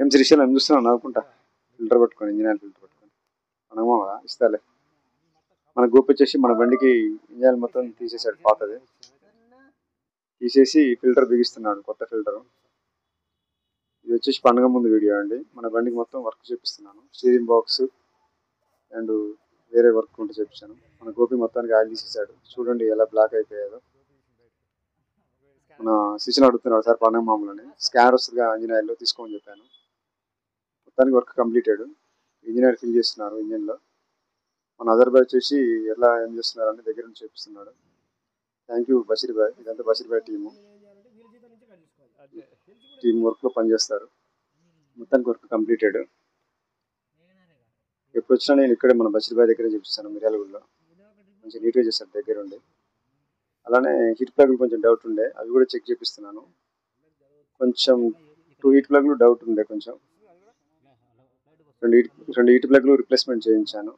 ఏం శ్రీశైలం ఏం చూస్తున్నావు నవ్వుకుంటా? ఫిల్టర్ పట్టుకొని, ఇంజిన్ ఆయిల్ ఫిల్టర్ పట్టుకొని. మనమో ఇస్తాలే. మన గోపి వచ్చేసి మన బండికి ఇంజిన్ ఆయిల్ మొత్తం తీసేసాడు, పాతది తీసేసి ఫిల్టర్ బిగిస్తున్నాడు, కొత్త ఫిల్టర్. ఇది వచ్చేసి పండుగ ముందు వీడియో అండి. మన బండికి మొత్తం వర్క్ చేపిస్తున్నాను, స్టీరింగ్ బాక్స్ అండ్ వేరే వర్క్ ఉంటే చేపించాను. మన గోపి మొత్తానికి ఆయిల్ తీసేసాడు, చూడండి ఎలా బ్లాక్ అయిపోయాదో. మన శిష్యుని అడుగుతున్నాడు, సార్ పండుగ మామూలని స్కానర్ వస్తుందిగా ఇంజిన్ ఆయిల్లో తీసుకోమని చెప్పాను. మొత్తానికి work completed. Engine oil fill చేస్తున్నారు ఇంజిన్లో. మన అదర్ బాయ్ వచ్చేసి ఎలా ఏం చేస్తున్నారు అని దగ్గర నుంచి చూపిస్తున్నాడు. Thank you Basheer bhai. ఇదంతా బషీర్ బాయ్ టీం వర్క్లో పనిచేస్తారు. మొత్తానికి వర్క్ కంప్లీటెడ్. ఎప్పుడు వచ్చినా నేను ఇక్కడే మన బషీర్ బాయ్ దగ్గరే చూపిస్తాను, మిర్యాలగూడలో. కొంచెం నీట్గా చేస్తారు దగ్గర ఉండి. అలానే హీట్ ప్లగ్లు కొంచెం డౌట్ ఉండే, అవి కూడా చెక్ చేపిస్తున్నాను. కొంచెం 2 హీట్ ప్లగ్లు డౌట్ ఉండే, కొంచెం 2 హీట్ ప్లగ్లు రిప్లేస్మెంట్ చేయించాను.